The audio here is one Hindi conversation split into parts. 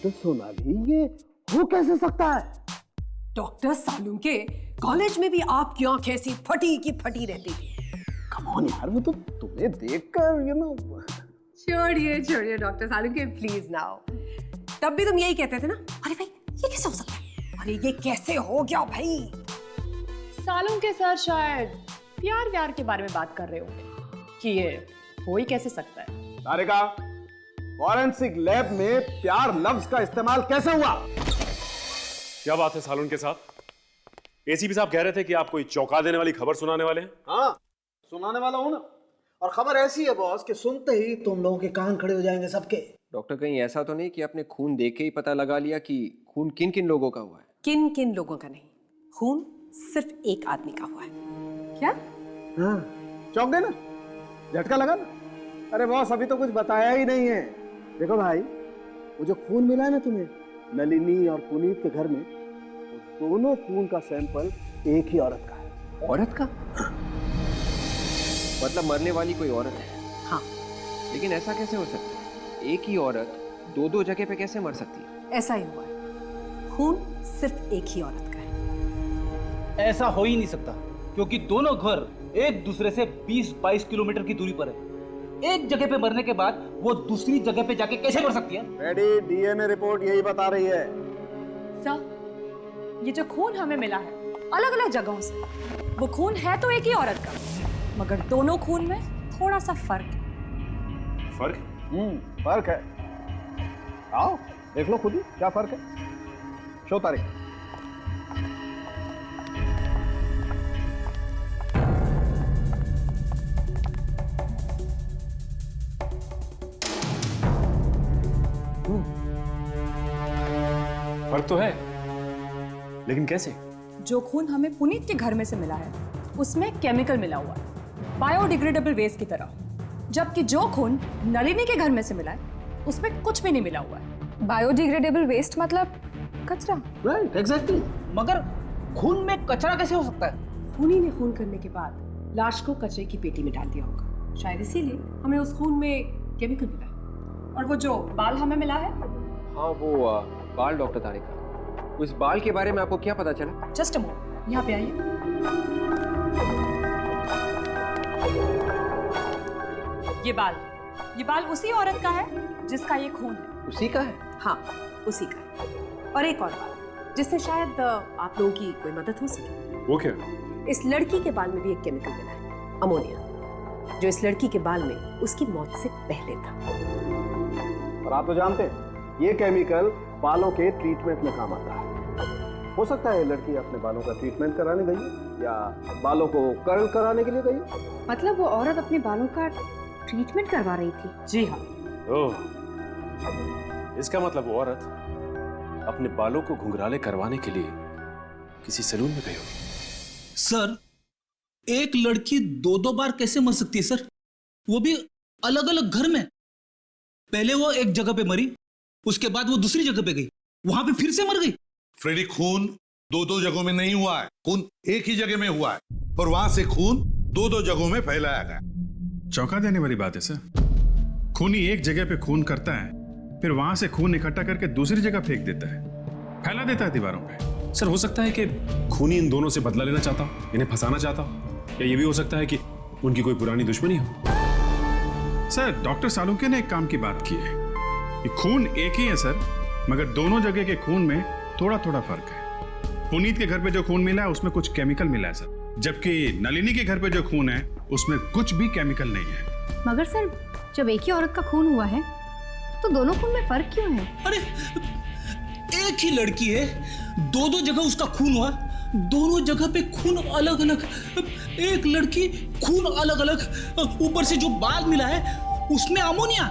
डॉक्टर सोनाली, ये हो कैसे सकता है? डॉक्टर सालुंके, कॉलेज में भी आपकी आंखें ऐसी फटी की फटी रहती थी। कम ऑन यार, वो तो तुम्हें देखकर छोड़िए डॉक्टर सालुंके, प्लीज नाउ। तब भी तुम यही कहते थे ना, अरे भाई ये कैसे हो सकता है, अरे ये कैसे हो गया भाई। सालुंके सर शायद प्यार के बारे में बात कर रहे होंगे कि ये हो ही कैसे सकता है। तारिका, फॉरेंसिक लैब में प्यार लफ्ज का इस्तेमाल कैसे हुआ? क्या बात है सालुंके साहब? एसीपी साहब कह रहे थे कि आप कोई चौंका देने वाली खबर सुनाने वाले हैं। हाँ, सुनाने वाला हूं ना। और खबर ऐसी है बॉस कि सुनते ही तुम लोगों के कान खड़े हो जाएंगे सबके। डॉक्टर, कहीं ऐसा तो नहीं कि आपने खून देख के ही पता लगा लिया कि खून किन किन लोगों का हुआ है? किन किन लोगों का नहीं, खून सिर्फ एक आदमी का हुआ है। क्या? हाँ, चौंक गए ना? झटका लगा ना? अरे बॉस, अभी तो कुछ बताया ही नहीं है। देखो भाई, वो जो खून मिला है ना तुम्हें नलिनी और पुनीत के घर में, वो दोनों खून का सैंपल एक ही औरत का है। औरत का? मतलब मरने वाली कोई औरत है? हाँ। लेकिन ऐसा कैसे हो सकता है? एक ही औरत दो जगह पे कैसे मर सकती है? ऐसा ही हुआ है, खून सिर्फ एक ही औरत का है। ऐसा हो ही नहीं सकता, क्योंकि दोनों घर एक दूसरे से 20-22 किलोमीटर की दूरी पर है। एक जगह पे मरने के बाद वो दूसरी जगह पे जाके कैसे मर सकती है? रेडी, डीएनए रिपोर्ट यही बता रही है। सर, ये जो खून हमें मिला है अलग अलग जगहों से, वो खून है तो एक ही औरत का, मगर दोनों खून में थोड़ा सा फर्क है। फर्क? फर्क है। आओ देख लो खुद ही क्या फर्क है। शो तारीख। फर्क तो है, लेकिन कैसे? जो खून हमें पुनीत के घर में से मिला है उसमें केमिकल मिला हुआ है, बायोडिग्रेडेबल वेस्ट की तरह, जबकि जो खून नलिनी के घर में से मिला है उसमें कुछ भी नहीं मिला हुआ है। बायोडिग्रेडेबल वेस्ट मतलब कचरा? Right, exactly. मगर खून में कचरा कैसे हो सकता है? खूनी ने खून करने के बाद लाश को कचरे की पेटी में डाल दिया होगा, शायद इसीलिए हमें उस खून में केमिकल मिला है। और वो जो बाल हमें मिला है, हाँ, वो बाल। डॉक्टर तारिका, उस बाल के बारे में आपको क्या पता चला? जस्ट अ मोमेंट, यहाँ पे आइए। ये बाल उसी औरत का है जिसका ये खून है। उसी का है? हाँ, उसी का है। और एक और बात जिससे शायद आप लोगों की कोई मदद हो सके। वो क्या? इस लड़की के बाल में भी एक केमिकल मिला है, अमोनिया, जो इस लड़की के बाल में उसकी मौत से पहले था। और आप तो जानते हैं ये केमिकल बालों के ट्रीटमेंट में काम आता है। हो सकता है लड़की अपने बालों का ट्रीटमेंट कराने गई है या बालों को कर्ल कराने के लिए गई है। मतलब वो औरत अपने बालों का ट्रीटमेंट करवा रही थी? जी हाँ। ओह, इसका मतलब वो औरत अपने बालों को घुंघराले करवाने के लिए किसी सैलून में गई होगी। सर, एक लड़की 2-2 बार कैसे मर सकती है सर? वो भी अलग अलग घर में। पहले वो एक जगह पे मरी, उसके बाद वो दूसरी जगह पे गई, वहां पे फिर से मर गई। फ्रेडी, खून 2-2 जगहों में नहीं हुआ है, खून एक ही जगह में हुआ है और वहां से खून 2-2 जगहों में फैलाया गया। चौंका देने वाली बात है सर। खूनी एक जगह पे खून करता है, फिर वहां से खून इकट्ठा करके दूसरी जगह फेंक देता है, फैला देता है दीवारों पे। सर, हो सकता है कि खूनी इन दोनों से बदला लेना चाहता हो, इन्हें फंसाना चाहता हो, या ये भी हो सकता है कि उनकी कोई पुरानी दुश्मनी हो। सर, डॉक्टर सालुंके ने एक काम की बात की है कि खून एक ही है सर, मगर दोनों जगह के खून में थोड़ा थोड़ा फर्क है। पुनीत के घर पे जो खून मिला है उसमें कुछ केमिकल मिला है सर, जबकि नलिनी के घर पे जो खून है उसमें कुछ भी केमिकल नहीं है। मगर सर, जब एक ही औरत का खून हुआ है तो दोनों खून में फर्क क्यों है? अरे, एक ही लड़की है, 2-2 जगह उसका खून हुआ, दोनों जगह पे खून अलग अलग। एक लड़की, खून अलग अलग, ऊपर से जो बाल मिला है उसमें अमोनिया।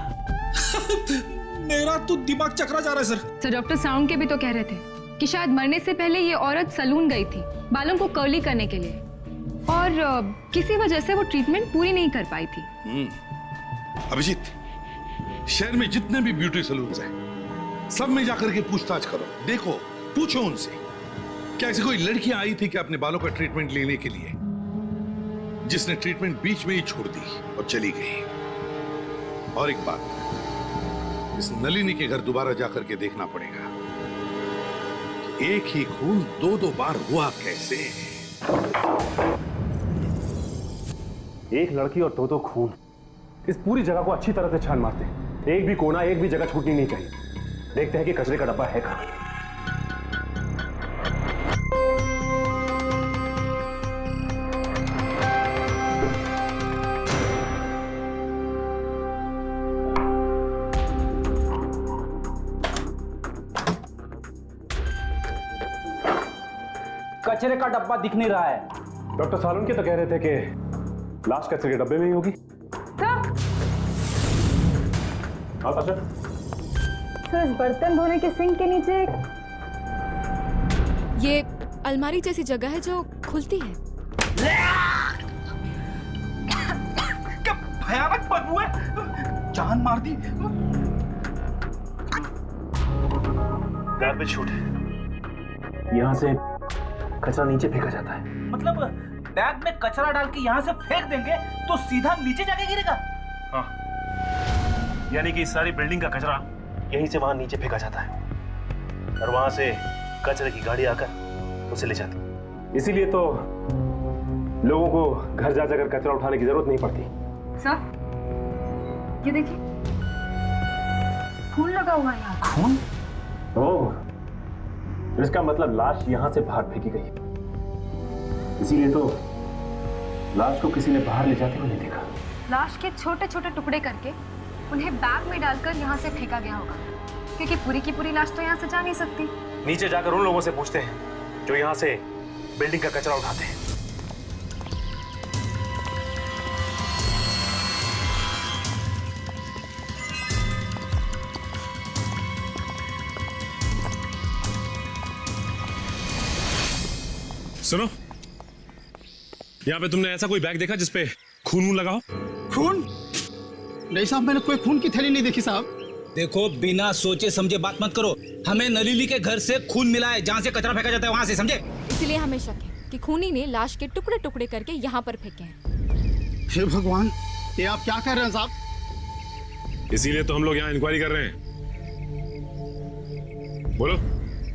मेरा तो दिमाग चकरा जा रहा है सर। डॉक्टर साउंड के भी तो कह रहे थे कि शायद मरने से पहले ये औरत सैलून गई थी बालों को कर्ली करने के लिए, और किसी वजह से वो ट्रीटमेंट पूरी नहीं कर पाई थी। अभिजीत, शहर में जितने भी ब्यूटी सैलून्स हैं, सब में जाकर के पूछताछ करो, देखो, पूछो उनसे क्या ऐसी कोई लड़कियां आई थी क्या अपने बालों का ट्रीटमेंट लेने के लिए, जिसने ट्रीटमेंट बीच में ही छोड़ दी और चली गई। और एक बात, इस नलिनी के घर दोबारा जाकर के देखना पड़ेगा कि एक ही खून दो बार हुआ कैसे। एक लड़की और दो खून, इस पूरी जगह को अच्छी तरह से छान मारते हैं। एक भी कोना, एक भी जगह छूटनी नहीं चाहिए। देखते हैं कि कचरे का डब्बा है कहां। कचरे का डब्बा दिख नहीं रहा है। डॉक्टर सालुन के तो कह रहे थे कि लाश कचरे के डब्बे में ही होगी। हाँ सर। सर, इस बर्तन धोने के सिंक के नीचे ये अलमारी जैसी जगह है जो खुलती है। क्या भयानक बदबू है, जान मार दी। गार्बेज शूट है, यहां से कचरा नीचे फेंका जाता है। मतलब बैग में कचरा डाल के यहाँ से फेंक देंगे तो सीधा नीचे जाके गिरेगा। हाँ, यानी कि सारी बिल्डिंग का कचरा यहीं से वहां नीचे फेंका जाता है और वहां से कचरे की गाड़ी आकर उसे ले जाती है। इसीलिए तो लोगों को घर जा जाकर कचरा उठाने की जरूरत नहीं पड़ती। सर, ये देखिए, खून लगा हुआ है यहाँ। खून? ओह, इसका मतलब लाश यहां से बाहर फेंकी गई। इसीलिए तो लाश को किसी ने बाहर ले जाते हुए नहीं देखा। लाश के छोटे छोटे टुकड़े करके उन्हें बैग में डालकर यहाँ से फेंका गया होगा, क्योंकि पूरी की पूरी लाश तो यहाँ से जा नहीं सकती। नीचे जाकर उन लोगों से पूछते हैं जो यहाँ से बिल्डिंग का कचरा उठाते हैं। सुनो, यहाँ पे तुमने ऐसा कोई बैग देखा जिसपे खून लगा हो? खून? नहीं साहब, मैंने कोई खून की थैली नहीं देखी साहब। देखो, बिना सोचे समझे बात मत करो। हमें नलिनी के घर से खून मिला है, जहाँ से कचरा फेंका जाता है वहाँ से, समझे? इसलिए हमें शक है कि खूनी ने लाश के टुकड़े टुकड़े करके यहाँ पर फेंके हैं। हे भगवान, ये आप क्या कर रहे हैं साहब? इसीलिए तो हम लोग यहाँ इंक्वायरी कर रहे हैं। बोलो,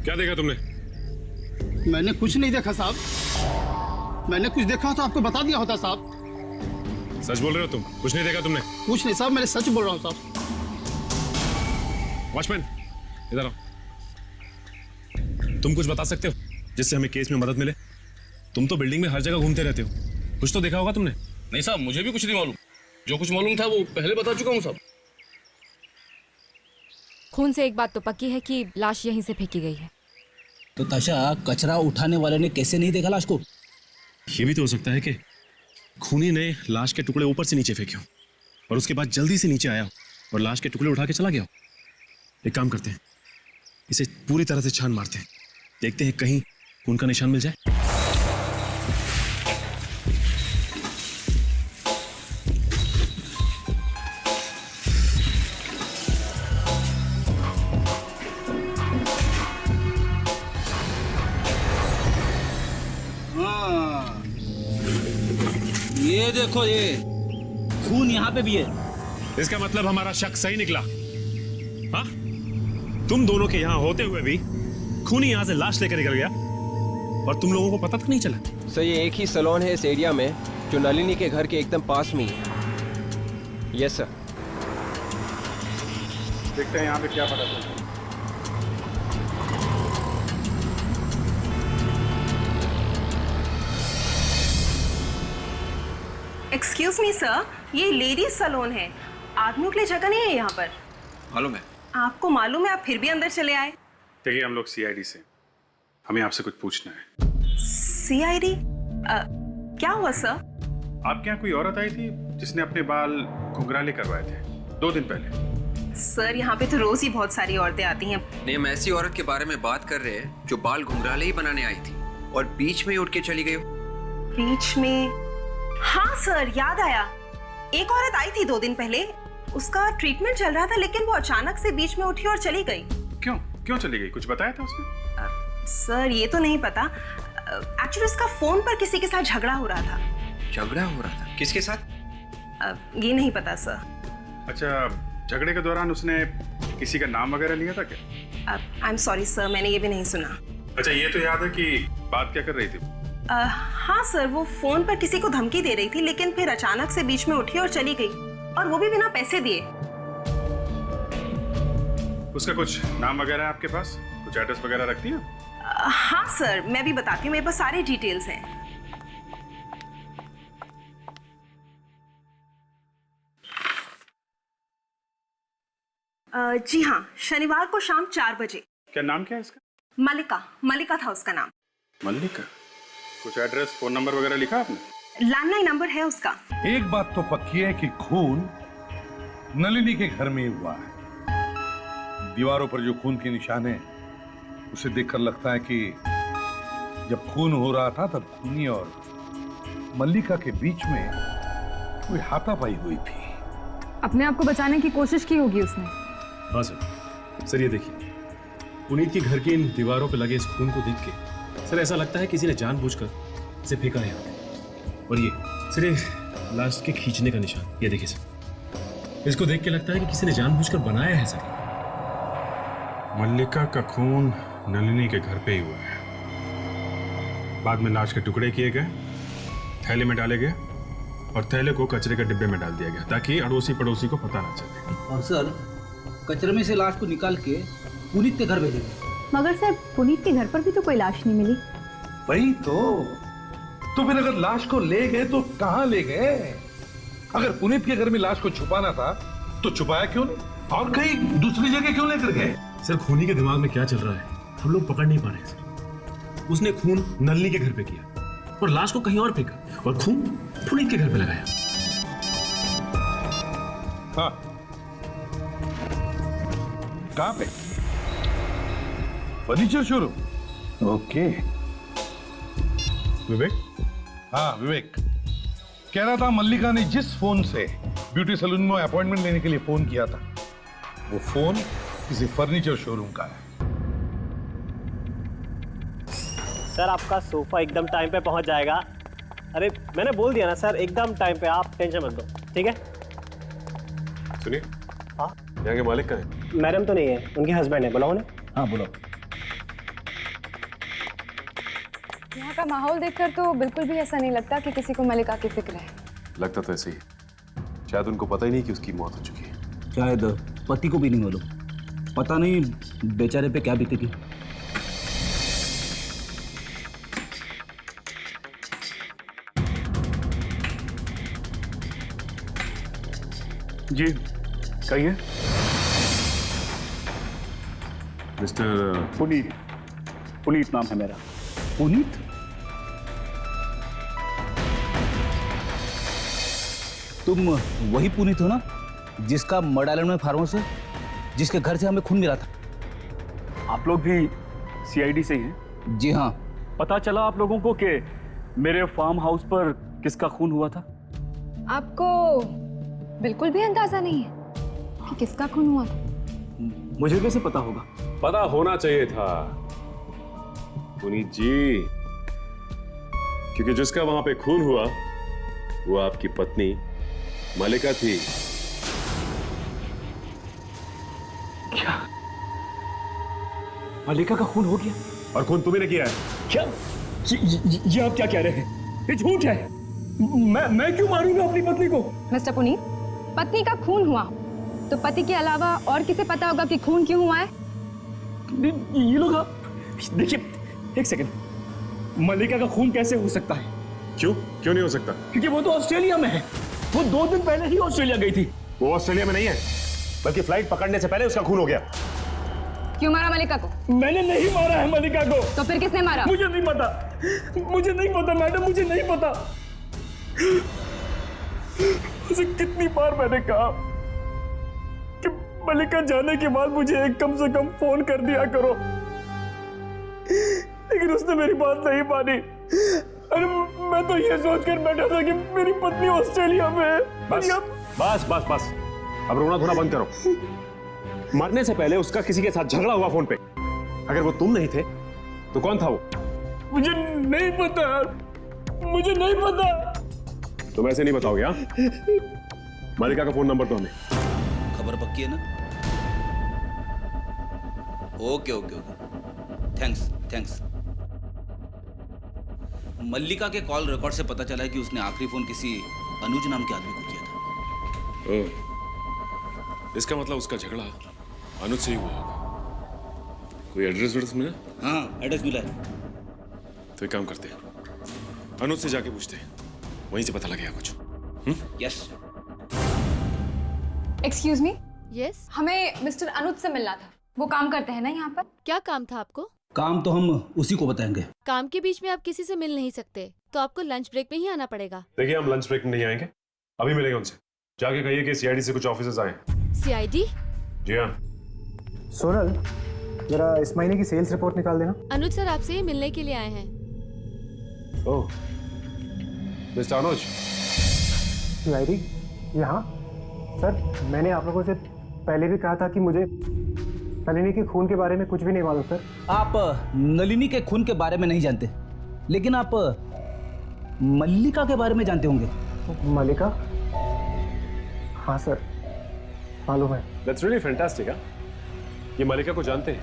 क्या देखा तुमने? मैंने कुछ नहीं देखा साहब। मैंने कुछ देखा तो आपको बता दिया होता साहब। सच बोल रहे हो तुम? कुछ नहीं देखा तुमने? कुछ नहीं साहब, मैंने सच बोल रहा हूँ साहब। वॉचमैन, इधर आओ। तुम कुछ बता सकते हो जिससे हमें केस में मदद मिले? तुम तो बिल्डिंग में हर जगह घूमते रहते हो, कुछ तो देखा होगा तुमने। नहीं साहब, मुझे भी कुछ नहीं मालूम। जो कुछ मालूम था वो पहले बता चुका हूँ साहब। खून से एक बात तो पक्की है कि लाश यहीं से फेंकी गई है। तो ताशा, कचरा उठाने वाले ने कैसे नहीं देखा लाश को? ये भी तो हो सकता है कि खूनी ने लाश के टुकड़े ऊपर से नीचे फेंके हो और उसके बाद जल्दी से नीचे आया हो और लाश के टुकड़े उठा के चला गया हो। एक काम करते हैं, इसे पूरी तरह से छान मारते हैं, देखते हैं कहीं खून का निशान मिल जाए। ये देखो, ये खून यहाँ पे भी है। इसका मतलब हमारा शक सही निकला। हाँ, तुम दोनों के यहाँ होते हुए भी खूनी यहाँ से लाश लेकर निकल गया और तुम लोगों को पता तक नहीं चला। सर, ये एक ही सैलून है इस एरिया में जो नलिनी के घर के एकदम पास में ही है। Yes sir. देखते हैं यहाँ पे क्या पता चलता है। एक्सक्यूज मी सर, ये लेडीज सैलून है, आदमियों के लिए जगह नहीं है यहाँ पर। मालूम है। आपको मालूम है, आप फिर भी अंदर चले आए। देखिए, हम लोग सीआईडी से, हमें आपसे कुछ पूछना है। सीआईडी? क्या हुआ सर? आपके यहाँ कोई औरत आई थी जिसने अपने बाल घुंघराले करवाए थे 2 दिन पहले। सर, यहाँ पे तो रोज ही बहुत सारी औरतें आती हैं। नहीं, हम ऐसी औरत के बारे में बात कर रहे हैं जो बाल घुंघराले ही बनाने आई थी और बीच में ही उठ के चली गई। बीच में? हाँ सर, याद आया। एक औरत आई थी 2 दिन पहले, उसका ट्रीटमेंट चल रहा था, लेकिन वो अचानक से बीच में उठी और चली गई। क्यों चली गई? कुछ बताया था उसने? सर, ये तो नहीं पता। एक्चुअली उसका फोन पर किसी के साथ झगड़ा हो रहा था। झगड़ा हो रहा था? किसके साथ? ये नहीं पता सर। अच्छा, झगड़े के दौरान उसने किसी का नाम वगैरह लिया था क्या? आई एम सॉरी सर, मैंने ये भी नहीं सुना। अच्छा, ये तो याद है कि बात क्या कर रही थी? हाँ सर, वो फोन पर किसी को धमकी दे रही थी, लेकिन फिर अचानक से बीच में उठी और चली गई, और वो भी बिना पैसे दिए। उसका कुछ नाम वगैरह है आपके पास? कुछ एड्रेस वगैरह रखती है? हाँ सर, मैं भी बताती हूँ, मेरे पास सारे डिटेल्स हैं। जी हाँ, शनिवार को शाम 4 बजे। क्या नाम क्या है इसका? मलिका था उसका नाम। मल्लिका? कुछ एड्रेस, फोन नंबर वगैरह लिखा आपने? लैंडलाइन नंबर है उसका। एक बात तो पक्की है कि खून नलिनी के घर में ही हुआ है। दीवारों पर जो खून के निशान है उसे देखकर लगता है कि जब खून हो रहा था तब खूनी और मल्लिका के बीच में कोई हाथापाई हुई थी। अपने आप को बचाने की कोशिश की होगी उसने। हाँ सर, ये देखिए, पुनीत के घर की इन दीवारों पर लगे इस खून को देख के सर ऐसा लगता है किसी ने जानबूझकर इसे फेंका है। और ये सर, ये लास्ट के खींचने का निशान, ये देखिए सर, इसको देख के लगता है कि किसी ने जानबूझकर बनाया है सर। मल्लिका का खून नलिनी के घर पे ही हुआ है। बाद में लाश के टुकड़े किए गए, थैले में डाले गए और थैले को कचरे के डिब्बे में डाल दिया गया ताकि अड़ोसी पड़ोसी को पता ना चले। और सर, कचरे में से लाश को निकाल के पुनीत के घर भेजे गए। मगर सर, पुनीत के घर पर भी तो कोई लाश नहीं मिली। वही तो फिर अगर लाश को ले गए तो कहां ले गए? अगर पुनीत के घर में लाश को छुपाना था तो छुपाया क्यों नहीं, और कहीं दूसरी जगह क्यों लेकर गए? सर, खूनी के दिमाग में क्या चल रहा है हम लोग पकड़ नहीं पा रहे सर। उसने खून नलिनी के घर पे किया और लाश को कहीं और फेंका और खून पुनीत के घर पे लगाया। हाँ, कहां पे? Furniture showroom. ओके। विवेक? हाँ विवेक, कह रहा था मल्लिका ने जिस फोन से ब्यूटी सैलून में अपॉइंटमेंट लेने के लिए फोन किया था वो फोन किसी फर्नीचर शोरूम का है। सर, आपका सोफा एकदम टाइम पे पहुंच जाएगा। अरे मैंने बोल दिया ना सर, एकदम टाइम पे, आप टेंशन मत लो, ठीक है? सुनिए, हाँ, यहाँ के मालिक कहाँ है? मैडम तो नहीं है, उनके हस्बैंड है, बुलाओ ना। हाँ बुलाओ। यहाँ का माहौल देखकर तो बिल्कुल भी ऐसा नहीं लगता कि किसी को मलिका की फिक्र है। लगता तो ऐसे ही, शायद उनको पता ही नहीं कि उसकी मौत हो चुकी है। शायद पति को भी नहीं मालूम, पता नहीं बेचारे पे क्या बीतेगी। जी कहिए। मिस्टर पुनीत नाम है मेरा। पुनीत? तुम वही पुनीत हो ना जिसका मड आइलैंड में फार्म हाउस है, जिसके घर से हमें खून मिला था? आप लोग भी सीआईडी से ही हैं? जी हाँ। पता चला आप लोगों को कि मेरे फार्म हाउस पर किसका खून हुआ था? आपको बिल्कुल भी अंदाजा नहीं है कि किसका खून हुआ था? मुझे कैसे पता होगा? पता होना चाहिए था पुनीत जी, क्योंकि जिसका वहां पे खून हुआ वो आपकी पत्नी मलिका थी। क्या मलिका का खून हो गया? और खून तुम्ही ने किया है? क्या ये आप क्या कह रहे हैं? ये झूठ है। मैं क्यों मारूंगा अपनी पत्नी को? मिस्टर पुनीत, पत्नी का खून हुआ तो पति के अलावा और किसे पता होगा कि खून क्यों हुआ है? ये लोग, देखिए एक सेकंड, मलिका का खून कैसे हो सकता है? क्यों नहीं हो सकता? क्योंकि वो तो ऑस्ट्रेलिया में है। वो 2 दिन पहले ही ऑस्ट्रेलिया गई थी। वो ऑस्ट्रेलिया में नहीं है, बल्कि फ्लाइट पकड़ने से पहले उसका खून हो गया। क्यों मारा मलिका को? मैंने नहीं मारा है मलिका को। तो फिर किसने मारा? मुझे नहीं पता मैडम, मुझे नहीं पता। उसे कितनी बार मैंने कहा कि मलिका जाने के बाद मुझे कम से कम फोन कर दिया करो, लेकिन उसने मेरी बात नहीं मानी। अरे मैं तो ये सोचकर बैठा था कि मेरी पत्नी ऑस्ट्रेलिया में है। बस अब रोना धोना बंद करो। मरने से पहले उसका किसी के साथ झगड़ा हुआ फोन पे। अगर वो तुम नहीं थे तो कौन था वो? मुझे नहीं पता। तुम ऐसे नहीं बताओगे? हाँ, मलिका का फोन नंबर तो हमें। खबर पक्की है ना? Okay okay okay, thanks. Mallika के कॉल रिकॉर्ड से पता चला है कि उसने आखिरी फोन किसी अनुज नाम के आदमी को किया था। ओह, इसका मतलब उसका झगड़ा अनुज से ही हुआ होगा। कोई एड्रेस मिला? हाँ, एड्रेस मिला है। तो एक काम करते हैं, अनुज से जाके पूछते हैं, वहीं से पता लगेगा कुछ। यस। एक्सक्यूज मी, यस, हमें मिस्टर अनुज से मिलना था। वो काम करते हैं ना यहाँ पर? क्या काम था आपको? काम तो हम उसी को बताएंगे। काम के बीच में आप किसी से मिल नहीं सकते, तो आपको लंच ब्रेक में ही आना पड़ेगा। देखिए, हम लंच ब्रेक में नहीं आएंगे, अभी मिलेंगे उनसे। जाके कहिए कि सीआईडी से कुछ ऑफिसर्स आए। सीआईडी? जी हाँ। सोनल, जरा इस महीने की सेल्स रिपोर्ट निकाल देना। अनुज सर आपसे ही मिलने के लिए आए हैं। ओह, मिस्टर अनुज। सीआईडी? यहाँ? सर, मैंने आप लोगों से पहले भी कहा था कि मुझे नलिनी के खून के बारे में कुछ भी नहीं मालूम सर। आप नलिनी के खून के बारे में नहीं जानते, लेकिन आप मल्लिका के बारे में जानते होंगे। मल्लिका? हाँ सर, मालूम है। That's really fantastic, हाँ? ये मल्लिका को जानते हैं?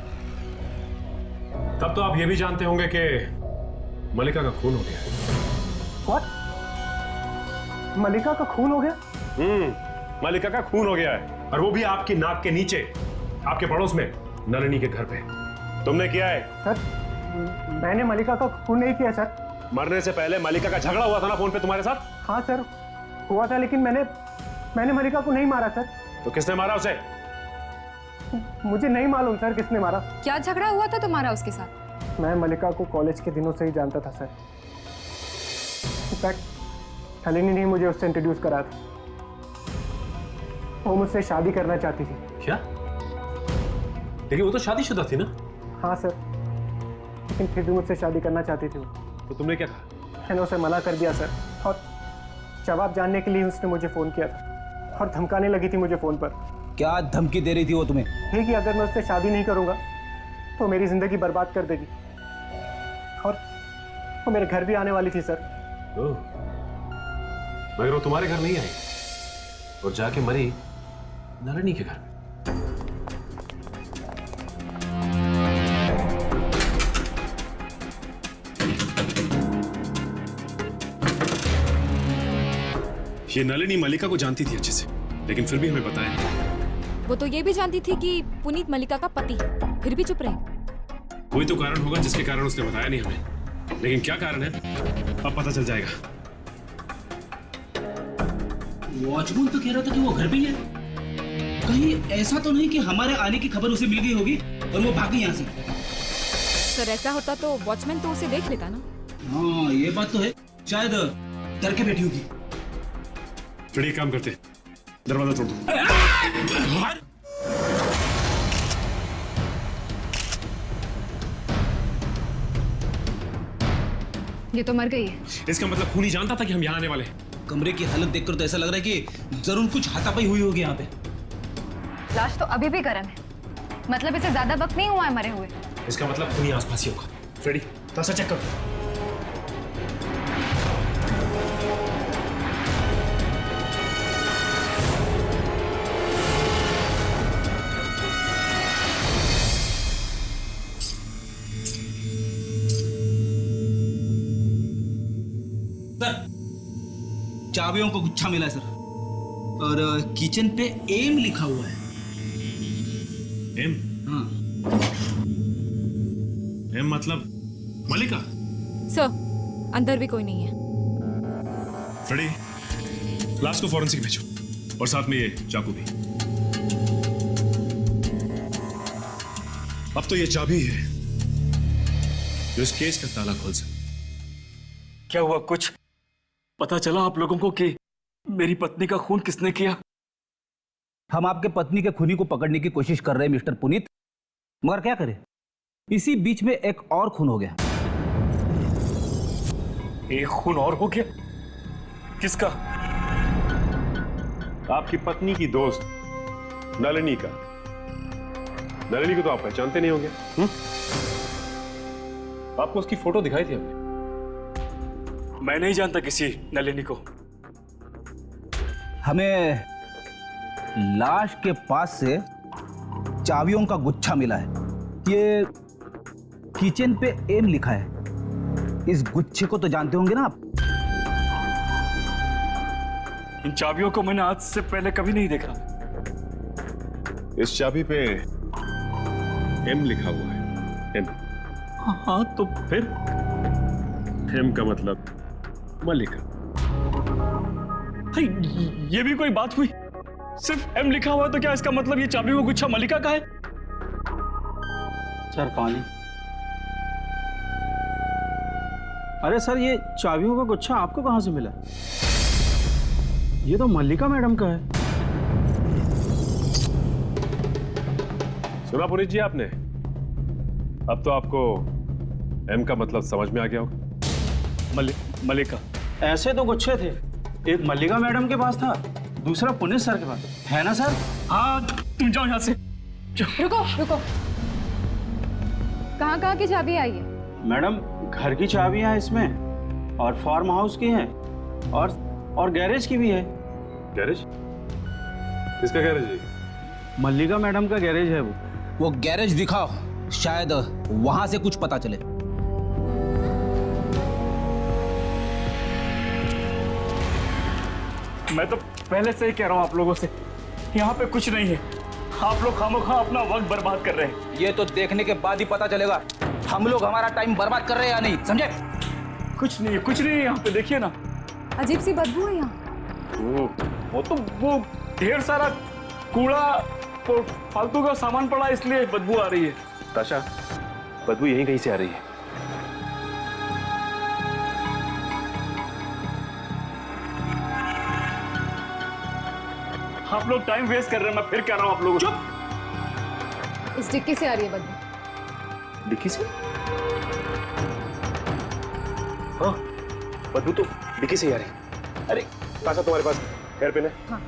तब तो आप ये भी जानते होंगे कि मल्लिका का खून हो गया है। What? मल्लिका का खून हो गया? मल्लिका का खून हो गया है, और वो भी आपकी नाक के नीचे, आपके पड़ोस में, नलिनी के घर पे। तुमने किया है? सर, मैंने मल्लिका का खून नहीं किया सर। मरने से पहले मल्लिका का झगड़ा हुआ था ना फोन पे तुम्हारे साथ? हाँ सर, हुआ था, लेकिन मैंने मल्लिका को नहीं मारा सर। तो किसने मारा उसे? मुझे नहीं मालूम सर किसने मारा। क्या झगड़ा हुआ था तुम्हारा उसके साथ? मैं मल्लिका को कॉलेज के दिनों से ही जानता था सर। इनफैक्ट नलिनी ने मुझे उससे इंट्रोड्यूस करा था। वो मुझसे शादी करना चाहती थी। क्या? लेकिन वो तो शादीशुदा थी ना? हाँ सर, लेकिन फिर भी मुझसे शादी करना चाहती थी वो। तो तुमने क्या कहा? मैंने उसे मना कर दिया सर, और जवाब जानने के लिए उसने मुझे फोन किया था और धमकाने लगी थी मुझे फोन पर। क्या धमकी दे रही थी वो तुम्हें? ठीक है, अगर मैं उससे शादी नहीं करूंगा तो मेरी जिंदगी बर्बाद कर देगी, और वो मेरे घर भी आने वाली थी सर। मगर वो तुम्हारे घर नहीं आई और जाके मरी नलिनी के घर में। ये नलिनी मल्लिका को जानती थी अच्छे से, लेकिन फिर भी हमें बताया नहीं। वो तो ये भी जानती थी कि पुनीत मल्लिका का पति है, फिर भी चुप रही। कोई तो कारण होगा जिसके कारण उसने बताया नहीं हमें, लेकिन क्या कारण है अब पता चल जाएगा। वॉचमैन तो कह रहा था कि वो घर पे ही है। कहीं ऐसा तो नहीं कि हमारे आने की खबर उसे मिल गई होगी और वो भागी यहाँ से? सर, ऐसा होता तो वॉचमैन तो उसे देख लेता ना। हाँ, ये बात तो है, शायद डर के बैठी होगी। फिर एक काम करते, दरवाजा तोड़ दो। ये तो मर गई है। इसका मतलब खूनी जानता था कि हम यहाँ आने वाले हैं। कमरे की हालत देखकर तो ऐसा लग रहा है कि जरूर कुछ हाथापाई हुई होगी यहाँ पे। लाश तो अभी भी गर्म है, मतलब इसे ज्यादा वक्त नहीं हुआ है मरे हुए। इसका मतलब खूनी आसपास ही होगा। फ्रेडी, तासा चेक कर। चाबियों का गुच्छा मिला है सर, और किचन पे एम लिखा हुआ है। एम? हाँ। एम मतलब मल्लिका? सर, अंदर भी कोई नहीं है। फ्रेडी, लाश को फॉरेंसिक भेजो, और साथ में ये चाकू भी। अब तो ये चाबी है जो इस केस का ताला खोल सकती। क्या हुआ? कुछ पता चला आप लोगों को कि मेरी पत्नी का खून किसने किया? हम आपके पत्नी के खूनी को पकड़ने की कोशिश कर रहे हैं मिस्टर पुनीत, मगर क्या करें, इसी बीच में एक और खून हो गया। एक खून और हो गया? किसका? आपकी पत्नी की दोस्त नलिनी का। नलिनी को तो आप पहचानते नहीं होंगे। आपको उसकी फोटो दिखाई थी हमने। मैं नहीं जानता किसी नलिनी को। हमें लाश के पास से चाबियों का गुच्छा मिला है, ये किचन पे एम लिखा है, इस गुच्छे को तो जानते होंगे ना आप? इन चाबियों को मैंने आज से पहले कभी नहीं देखा। इस चाबी पे एम लिखा हुआ है। एम। हाँ तो फिर एम का मतलब मलिका। ये भी कोई बात हुई? सिर्फ एम लिखा हुआ तो क्या इसका मतलब ये चाबी का गुच्छा मलिका का है? सर पानी। अरे सर, ये चाबियों का गुच्छा आपको कहां से मिला? ये तो मल्लिका मैडम का है। सुना पुनीत जी आपने? अब तो आपको एम का मतलब समझ में आ गया होगा। मलिका। ऐसे तो गुच्छे थे, एक मल्लिका मैडम के पास था, दूसरा पुनीत सर के पास, है ना सर? हाँ, तुम जाओ यहाँ से। रुको रुको, कहाँ की चाबी आई है? मैडम, घर की चाबियां इसमें, और फार्म हाउस की है, और गैरेज की भी है। गैरेज? किसका गैरेज है? मल्लिका मैडम का गैरेज है वो गैरेज दिखाओ, शायद वहां से कुछ पता चले। मैं तो पहले से ही कह रहा हूँ आप लोगों से, यहाँ पे कुछ नहीं है। आप लोग खामोखा अपना वक्त बर्बाद कर रहे हैं। ये तो देखने के बाद ही पता चलेगा हम लोग हमारा टाइम बर्बाद कर रहे हैं या नहीं, समझे? कुछ नहीं है यहाँ पे, देखिए ना। अजीब सी बदबू है यहाँ। वो ढेर सारा कूड़ा और फालतू का सामान पड़ा, इसलिए बदबू आ रही है। ताशा, बदबू यहीं कहीं से आ रही है। आप लोग टाइम वेस्ट कर रहे हैं, मैं फिर कह रहा हूँ आप लोगों। चुप! इस डिक्की से आ रही है बदबू। डिक्की से? हाँ, बदबू तो डिक्की से ही आ रही। अरे ताशा, तुम्हारे पास हेयर पिन है? हाँ।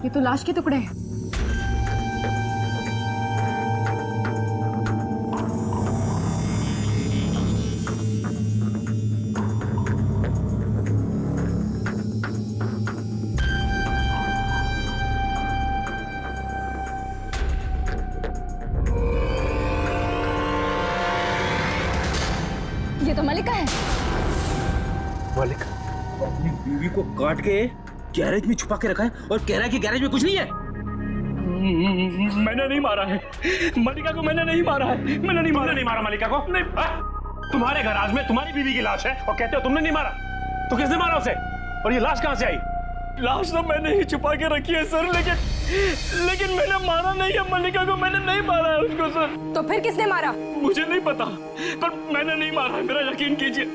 ये तो लाश के टुकड़े हैं। ये तो मलिका है। मलिका? अपनी बीवी को काट के गैरेज में छुपा के रखा है और कह रहा है कि गैरेज में कुछ नहीं है। मैंने नहीं मारा है मलिका को, मैंने नहीं मारा है। मैंने नहीं मारा मलिका को। नहीं। तुम्हारे गैराज में तुम्हारी बीवी की लाश है और कहते हो तुमने नहीं मारा? तो किसने मारा उसे? और ये लाश कहां से आई? लाश तो मैंने ही छुपा के रखी है सर, लेकिन मैंने मारा नहीं है मलिका को। मैंने नहीं मारा है उसको सर। तो फिर किसने मारा? मुझे नहीं पता, पर मैंने नहीं मारा है, मेरा यकीन कीजिए।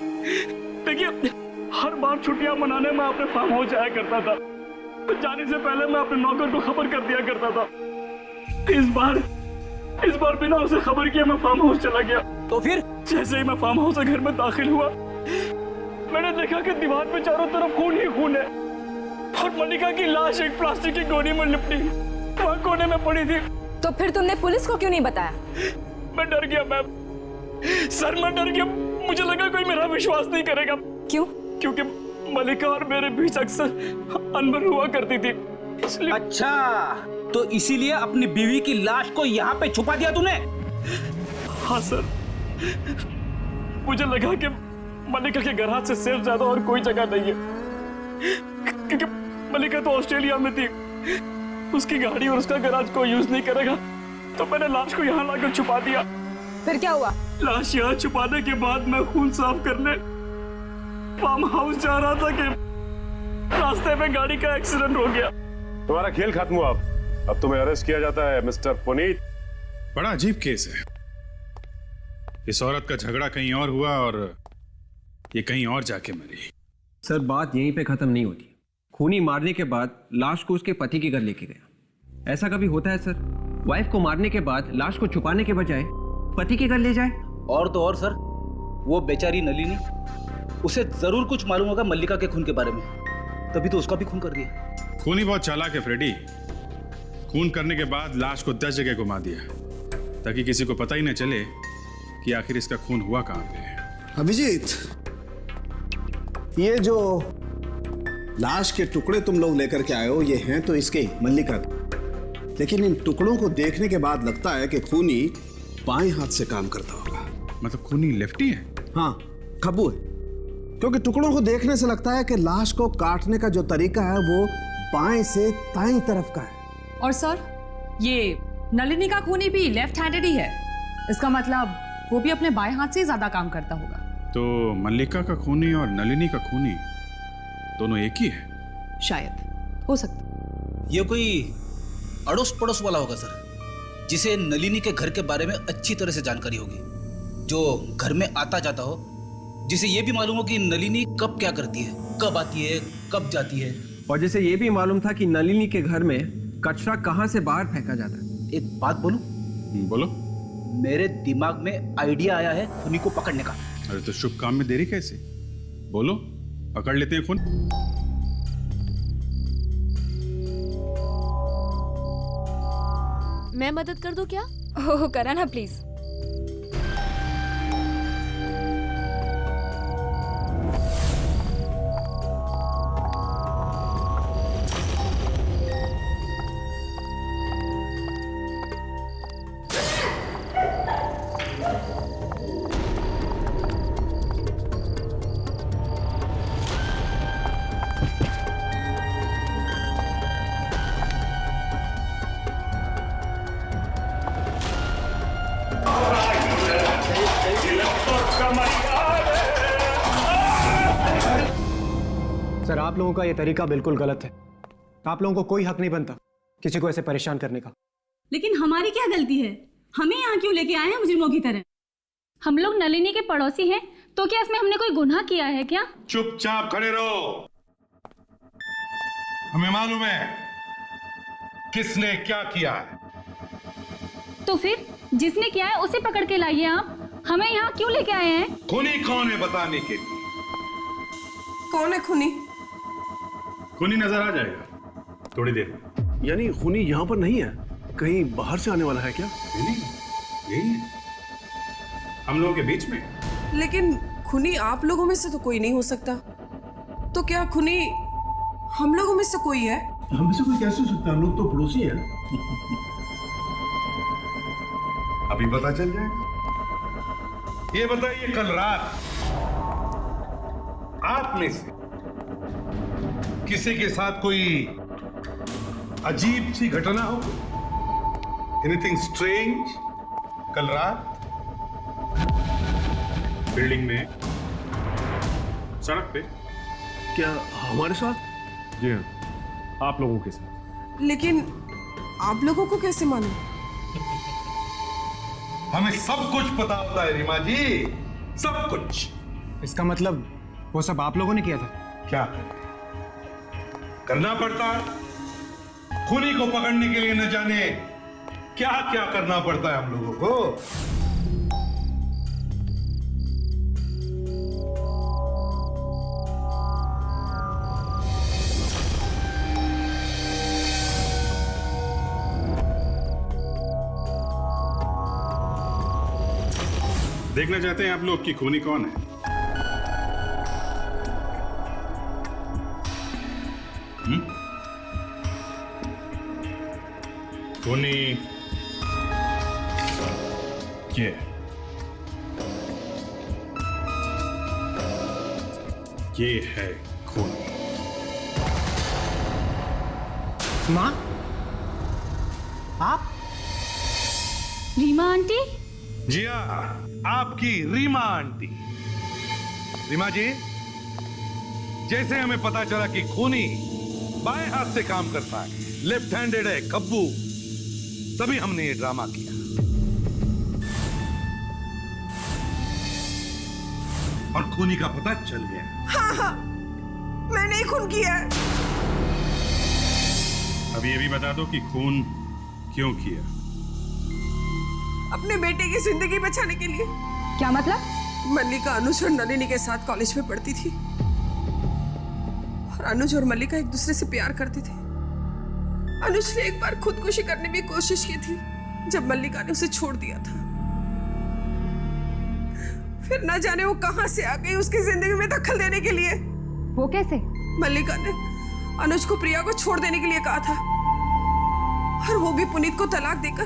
देखिए, हर बार छुट्टियां मनाने में अपने फार्म हाउस जाया करता था। जाने से पहले मैं अपने नौकर को खबर कर दिया करता था। इस बार बिना उसे खबर किए मैं फार्म हाउस चला गया। तो फिर जैसे ही मैं फार्म हाउस के घर में दाखिल हुआ, मैंने देखा कि दीवार पे चारों तरफ खून ही खून है और मलिका की लाश एक प्लास्टिक की गोनी में लिपटी वहां कोने में पड़ी थी। तो फिर तुमने पुलिस को क्यों नहीं बताया? मैं डर गया मैम, सर मैं डर गया। मुझे लगा कोई मेरा विश्वास नहीं करेगा। क्यों? क्योंकि मलिका और मेरे बीच अक्सर अनबन हुआ करती थी, इसलिए। अच्छा, तो इसीलिए अपनी बीवी की लाश को यहाँ पे छुपा दिया तूने? हाँ सर, मुझे लगा कि मलिका के गैराज से सेफ ज्यादा और कोई जगह नहीं है, क्योंकि मलिका तो ऑस्ट्रेलिया में थी, उसकी गाड़ी और उसका गैराज कोई यूज नहीं करेगा, तो मैंने लाश को यहाँ लाकर छुपा दिया। फिर क्या हुआ? लाश यहाँ छुपाने के बाद मैं खून साफ करने फार्म हाउस जा रहा था कि रास्ते में गाड़ी का एक्सीडेंट हो गया। तुम्हारा खेल खत्म हुआ। अब तुम्हें अरेस्ट किया जाता है मिस्टर पुनीत। बड़ा अजीब केस है। इस औरत का झगड़ा कहीं और हुआ और ये कहीं और जाके मरी। सर बात यहीं पे खत्म नहीं होती। खूनी मारने के बाद लाश को उसके पति के घर लेके गया। ऐसा कभी होता है सर? वाइफ को मारने के बाद लाश को छुपाने के बजाय पति के घर ले जाए। और तो और सर, वो बेचारी नलिनी, उसे जरूर कुछ मालूम होगा मल्लिका के खून के बारे में, तभी तो उसका भी खून कर दिया। खूनी बहुत चालाक है फ्रेडी। खून करने के बाद लाश को 10 जगह घुमा दिया ताकि किसी को पता ही न चले कि आखिर इसका खून हुआ कहां पे। अभिजीत, ये जो लाश के टुकड़े तुम लोग लेकर के आए हो, ये हैं तो इसके मल्लिका के, लेकिन इन टुकड़ों को देखने के बाद लगता है कि खूनी बाएं हाथ से काम करता होगा। मतलब खूनी लेफ्टी है? हाँ, खब्बू है, क्योंकि टुकड़ों को देखने से लगता है कि लाश को काटने का जो तरीका है वो बाएं से दाईं तरफ का है। और सर, ये नलिनी का खूनी भी लेफ्ट हैंडेड ही है। इसका मतलब वो भी अपने बाएं हाथ से ज्यादा काम करता होगा। तो मल्लिका का खूनी और नलिनी का खूनी दोनों एक ही है? शायद, हो सकता। ये कोई अड़ोस पड़ोस वाला होगा सर, जिसे नलिनी के घर के बारे में अच्छी तरह से जानकारी होगी, जो घर में आता जाता हो, जिसे ये भी मालूम हो कि नलिनी कब क्या करती है, कब आती है, कब जाती है, और जिसे ये भी मालूम था कि नलिनी के घर में कचरा कहां से बाहर फेंका जाता है। एक बात बोलूं? बोलो। मेरे दिमाग में आइडिया आया है खूनी को पकड़ने का। अरे तो शुभ काम में देरी कैसे? बोलो, पकड़ लेते हैं खून। मैं मदद कर दूं क्या? ओह, करा ना प्लीज। सर, आप लोगों का ये तरीका बिल्कुल गलत है। आप लोगों को कोई हक नहीं बनता किसी को ऐसे परेशान करने का। लेकिन हमारी क्या गलती है? हमें यहाँ क्यों लेके आए हैं मुजरिमों की तरह? हम लोग नलिनी के पड़ोसी हैं, तो क्या इसमें हमने कोई गुनाह किया है क्या? चुपचाप खड़े रहो। हमें मालूम है किसने क्या किया है। तो फिर जिसने किया है उसे पकड़ के लाइए। आप हमें यहाँ क्यों लेके आए हैं? खूनी कौन है बताने के लिए। कौन है खूनी? खूनी नजर आ जाएगा थोड़ी देर में। यानी खूनी यहाँ पर नहीं है, कहीं बाहर से आने वाला है क्या? नहीं, यही है हम लोगों के बीच में। लेकिन खूनी आप लोगों में से तो कोई नहीं हो सकता। तो क्या खूनी हम लोगों में से कोई है? हम में से कोई कैसे हो सकता है? हम लोग तो पड़ोसी हैं। अभी पता चल जाएगा। ये बताइए, कल रात आप में से किसी के साथ कोई अजीब सी घटना हो? एनीथिंग स्ट्रेंज कल रात? बिल्डिंग में, सड़क पे? क्या हमारे साथ? जी हाँ, आप लोगों के साथ। लेकिन आप लोगों को कैसे मालूम? हमें सब कुछ पता होता है रीमा जी, सब कुछ। इसका मतलब वो सब आप लोगों ने किया था? क्या करना पड़ता है खूनी को पकड़ने के लिए? न जाने क्या क्या करना पड़ता है हम लोगों को। देखना चाहते हैं आप लोग कि खूनी कौन है? खूनी ये है खूनी। माँ, आप? रीमा आंटी? जी हाँ, आपकी रीमा आंटी। रीमा जी, जैसे हमें पता चला कि खूनी बाएं हाथ से काम करता है, लेफ्ट हैंडेड है कब्बू, तभी हमने ये ड्रामा किया। और खूनी का पता चल गया। हाँ हाँ, मैंने ही खून किया है। अब ये भी बता दो कि खून क्यों किया? अपने बेटे की जिंदगी बचाने के लिए। क्या मतलब? मल्लिका अनुज और नलिनी के साथ कॉलेज में पढ़ती थी और अनुज और मल्लिका एक दूसरे से प्यार करते थे। अनुज ने एक बार खुदकुशी करने की कोशिश की थी जब मल्लिका ने उसे छोड़ दिया था। फिर न जाने वो कहां से आ गई उसकी जिंदगी में दखल देने के लिए। वो कैसे? मल्लिका ने अनुज को प्रिया को छोड़ देने के लिए कहा था और वो भी पुनीत को तलाक देकर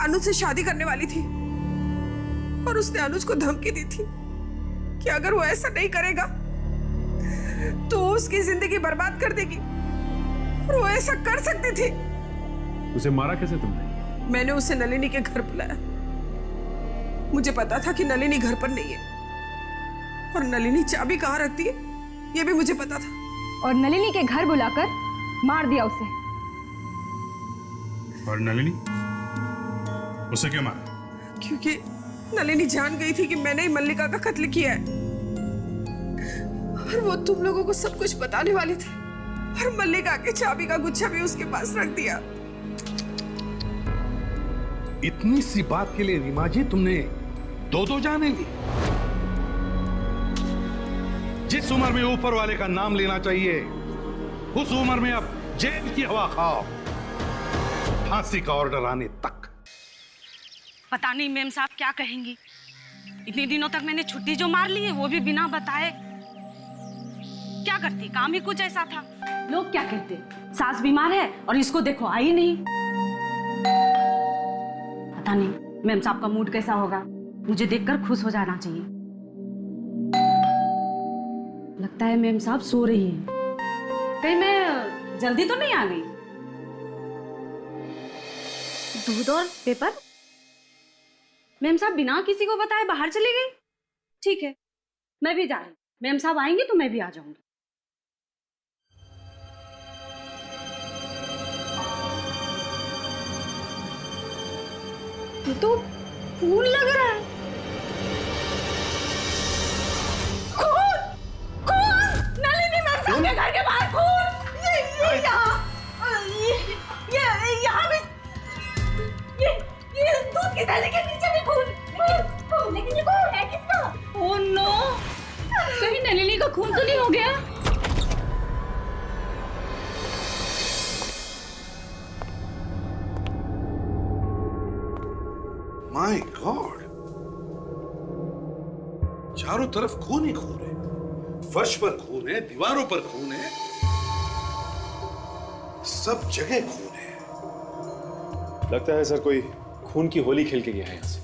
अनुज से शादी करने वाली थी। और उसने अनुज को धमकी दी थी कि अगर वो ऐसा नहीं करेगा तो वो उसकी जिंदगी बर्बाद कर देगी। और वो ऐसा कर सकती थी। उसे मारा कैसे तुमने? मैंने उसे नलिनी के घर बुलाया। मुझे पता था कि नलिनी घर पर नहीं है और नलिनी चाबी कहाँ रखती है ये भी मुझे पता था। और नलिनी के घर बुलाकर मार दिया उसे। और नलिनी? उसे क्यों मारा? क्योंकि नलिनी जान गई थी कि मैंने ही मल्लिका का कत्ल किया है और वो तुम लोगों को सब कुछ बताने वाली थी। और मल्लिका के चाबी का गुच्छा भी उसके पास रख दिया। इतनी सी बात के लिए रीमा जी तुमने दो जाने ली? जिस उम्र में ऊपर वाले का नाम लेना चाहिए उस उम्र में अब जेल की हवा खाओ, फांसी का ऑर्डर आने तक। पता नहीं मेम साहब क्या कहेंगी। इतने दिनों तक मैंने छुट्टी जो मार ली है वो भी बिना बताए। क्या करती, काम ही कुछ ऐसा था। लोग क्या कहते, सास बीमार है और इसको देखो आई नहीं। पता नहीं मेम साहब का मूड कैसा होगा, मुझे देखकर खुश हो जाना चाहिए। लगता है मेम साहब सो रही है। कहीं मैं जल्दी तो नहीं आ गई? दूध और पेपर? मेम साहब बिना किसी को बताए बाहर चली गई। ठीक है, मैं भी जा रही हूँ। मेम साहब आएंगे तो मैं भी आ जाऊंगी। ये तो खून लग रहा है। खून! खून! नलिनी मेम साहब के घर के बाहर खून! ये यहाँ भी ये दूध की थैली के नीचे भी खून! लेकिन ये खून है किसका? Oh no! कहीं नलिनी का खून तो नहीं हो गया? माय गॉड, चारों तरफ खून ही खून है। फर्श पर खून है, दीवारों पर खून है, सब जगह खून है। लगता है सर कोई खून की होली खेल के गया है यहाँ से।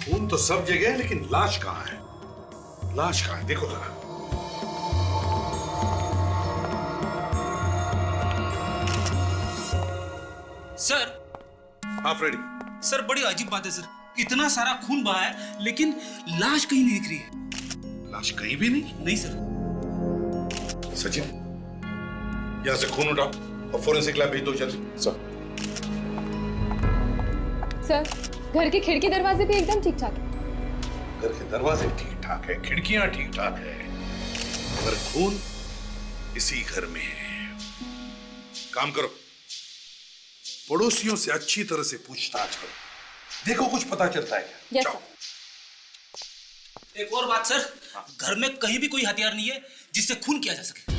खून तो सब जगह है, लेकिन लाश कहाँ है? लाश कहाँ है? देखो जरा। सर। हाँ फ्रेडी। सर बड़ी अजीब बात है सर। इतना सारा खून बहा है लेकिन लाश कहीं नहीं दिख रही है। लाश कहीं भी नहीं? नहीं सर। सचिन, यहां से खून उठाओ और फोरेंसिक लैब भेज दो जल्दी। सर, घर के खिड़की दरवाजे भी एकदम ठीक ठाक है। घर के दरवाजे ठीक ठाक है, खिड़कियां ठीक ठाक है, मगर खून इसी घर में है। काम करो, पड़ोसियों से अच्छी तरह से पूछताछ करो, देखो कुछ पता चलता है क्या। yes, एक और बात सर, घर में कहीं भी कोई हथियार नहीं है जिससे खून किया जा सके।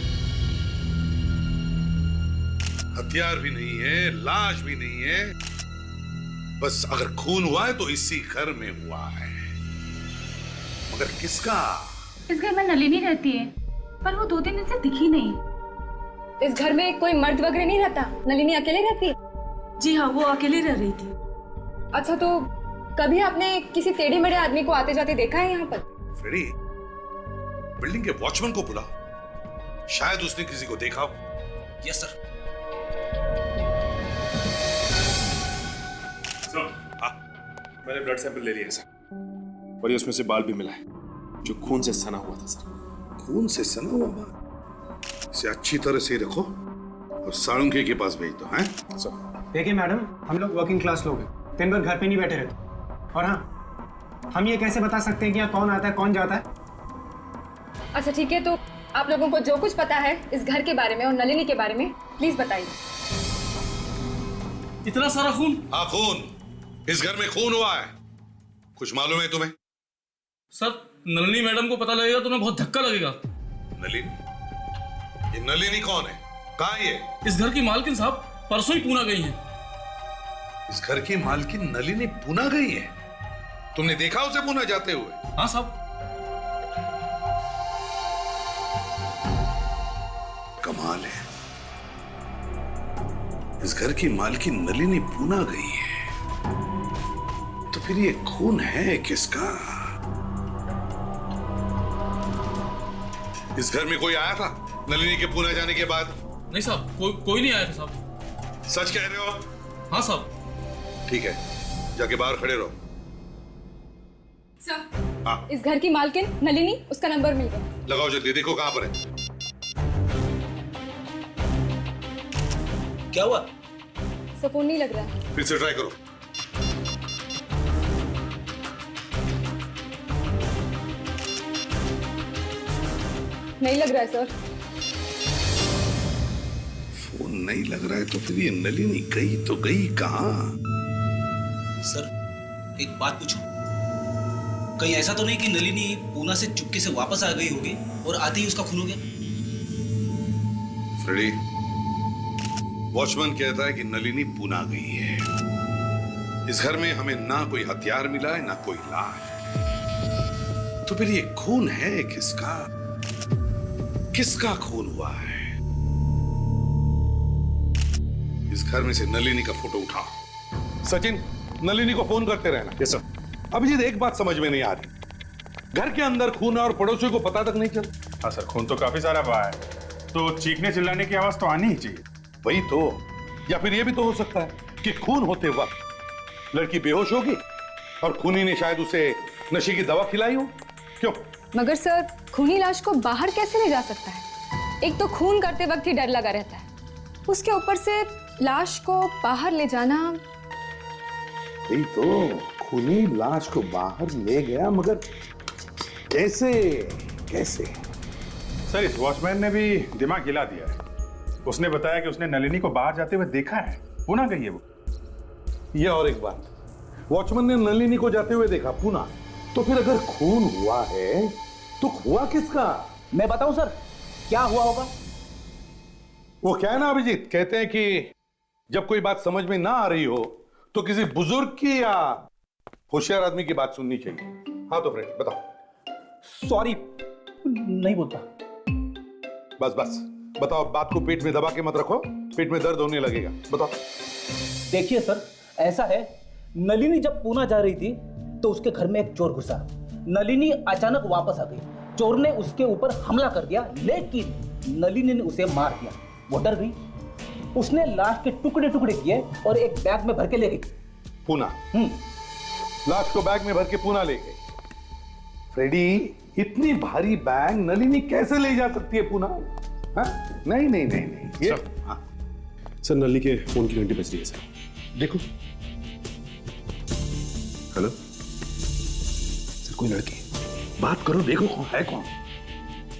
हथियार भी नहीं है, लाश भी नहीं है, बस अगर खून हुआ है तो इसी घर में हुआ है। मगर किसका? इस घर में नलिनी रहती है, पर वो 2 दिन से दिखी नहीं। इस घर में कोई मर्द वगैरह नहीं रहता, नलिनी अकेले रहती है? जी हाँ, वो अकेले रह रही थी। अच्छा, तो कभी आपने किसी टेढ़े मेढ़े आदमी को आते जाते देखा है यहाँ पर? फ्रेडी, बिल्डिंग के वॉचमैन को बुला, शायद उसने किसी को देखा हो। Yes sir. मैंने ब्लड सैंपल ले लिया सर, और ये उसमें से बाल भी मिला है जो खून से सना हुआ था सर। खून से सना हुआ बाल? इसे अच्छी तरह से रखो और साळुंखे के पास भेज दो। हैं सर? देखिए मैडम, हम लोग वर्किंग क्लास लोग हैं, दिन भर घर पे नहीं बैठे रहते। और हाँ, हम ये कैसे बता सकते हैं कि यहाँ कौन आता है कौन जाता है? अच्छा ठीक है, तो आप लोगों को जो कुछ पता है इस घर के बारे में और नलिनी के बारे में प्लीज बताइए। इतना सारा खून? हाँ खून, इस घर में खून हुआ है। कुछ मालूम है तुम्हें? सर नलिनी मैडम को पता लगेगा तो उन्हें बहुत धक्का लगेगा। नलिनी? ये नलिनी कौन है? कहाँ है ये? इस घर की मालकिन साहब परसों ही पूना गई हैं। इस घर की मालकिन नलिनी पूना गई है? तुमने देखा उसे पूना जाते हुए? हाँ साहब। कमाल है, इस घर की मालकिन नलिनी पूना गई है, तो फिर ये खून है किसका? इस घर में कोई आया था नलिनी के पूना जाने के बाद? नहीं साहब, कोई नहीं आया था साहब। सच कह रहे हो? हाँ साहब। ठीक है, जाके बाहर खड़े रहो। सर, हाँ, इस घर की मालकिन नलिनी, उसका नंबर मिल गया। लगाओ जल्दी, देखो कहां पर है। क्या हुआ? सर फोन नहीं लग रहा है। फिर से ट्राई करो। नहीं लग रहा है सर। फोन नहीं लग रहा है तो फिर ये नलिनी गई तो गई कहां? सर एक बात पूछूं, कहीं ऐसा तो नहीं कि नलिनी पूना से चुपके से वापस आ गई होगी और आते ही उसका खून हो गया? फ्रेडी, वॉचमैन कहता है कि नलिनी पूना गई है। इस घर में हमें ना कोई हथियार मिला है ना कोई लाश, तो फिर ये खून है किसका? किसका खून हुआ है? इस घर में से नलिनी का फोटो उठाओ। सचिन, नलिनी को फोन करते रहना। Yes sir. अभिजीत, एक बात समझ में नहीं आ रही, घर के अंदर खून है और पड़ोसियों को पता तक नहीं चल। हाँ सर, खून तो काफी सारा बहा है, तो चीखने चिल्लाने की आवाज तो आनी ही चाहिए। वही तो, या फिर यह भी तो हो सकता है कि खून होते वक्त लड़की बेहोश होगी और खूनी ने शायद उसे नशे की दवा खिलाई हो। क्यों? मगर सर, खूनी लाश को बाहर कैसे ले जा सकता है? एक तो खून करते वक्त ही डर लगा रहता है, उसके ऊपर से लाश को बाहर ले जाना। वही तो, खूनी लाश को बाहर ले गया, मगर कैसे? कैसे? सर, इस वॉचमैन ने भी दिमाग हिला दिया है। उसने बताया कि उसने नलिनी को बाहर जाते हुए देखा है, पूना गई है वो। ये और एक बात, वॉचमैन ने नलिनी को जाते हुए देखा पूना, तो फिर अगर खून हुआ है तो हुआ किसका? मैं बताऊं सर क्या हुआ होगा? वो क्या है ना अभिजीत, कहते हैं कि जब कोई बात समझ में ना आ रही हो तो किसी बुजुर्ग की या होशियार आदमी की बात सुननी चाहिए। हाँ तो फ्रेंड बताओ। सॉरी, नहीं बोलता। बस बस बताओ, बात को पेट में दबा के मत रखो, पेट में दर्द होने लगेगा। बताओ। देखिए सर, ऐसा है, नलिनी जब पूना जा रही थी तो उसके घर में एक चोर घुसा। नलिनी अचानक वापस आ गई, चोर ने उसके ऊपर हमला कर दिया, लेकिन नलिनी ने उसे मार दिया। वो डर गई, उसने लाश के टुकड़े टुकड़े किए और एक बैग में भर के ले गई पूना। लाश को बैग में भर के पूना ले गई। फ्रेडी, इतनी भारी बैग नलिनी कैसे ले जा सकती है पूना? हाँ? नहीं नहीं नहीं नहीं, ये सर नलिनी के फोन की घंटी बज रही है सर। देखो। हेलो सर, कोई लड़की, बात करो, देखो कौन है।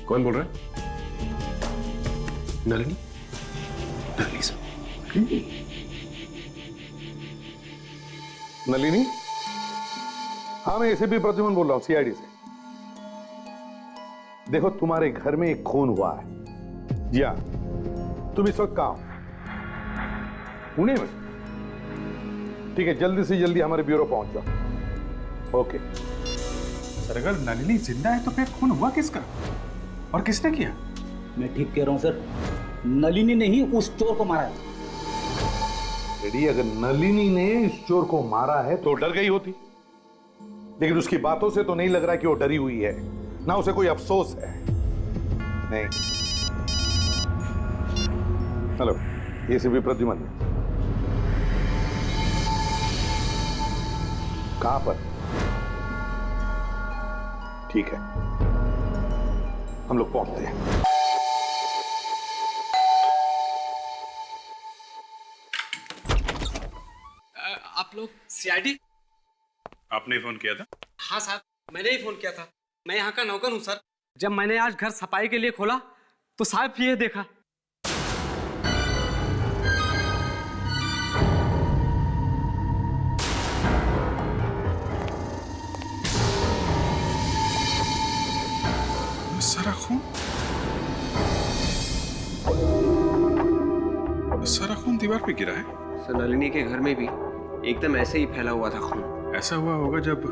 कौन बोल रहा है? नलिनी? नलिनी सर। नलिनी? हाँ, मैं एसीपी प्रद्युमन बोल रहा हूं, सीआईडी से। देखो, तुम्हारे घर में एक खून हुआ है। जी हाँ, तुम इस वक्त कहां हो? पुणे में? ठीक है, जल्दी से जल्दी हमारे ब्यूरो पहुंच जाओ। ओके सर, अगर नलिनी जिंदा है तो फिर खून हुआ किसका और किसने किया? मैं ठीक कह रहा हूं सर, नलिनी ने ही उस चोर को मारा है। रेडी, अगर नलिनी ने इस चोर को मारा है तो डर गई होती, लेकिन उसकी बातों से तो नहीं लग रहा कि वो डरी हुई है, ना उसे कोई अफसोस है। नहीं, एसीपी प्रद्युमन। कहां पर? ठीक है, हम लोग पहुंचते हैं। आप लोग सीआईडी? आपने फोन किया था? हाँ सर, मैंने ही फोन किया था। मैं यहाँ का नौकर हूँ सर। जब मैंने आज घर सफाई के लिए खोला तो साहब ये देखा। सारा खून, सारा खून दीवार पे गिरा है। सर नलिनी के घर में भी एकदम ऐसे ही फैला हुआ था खून। ऐसा हुआ होगा जब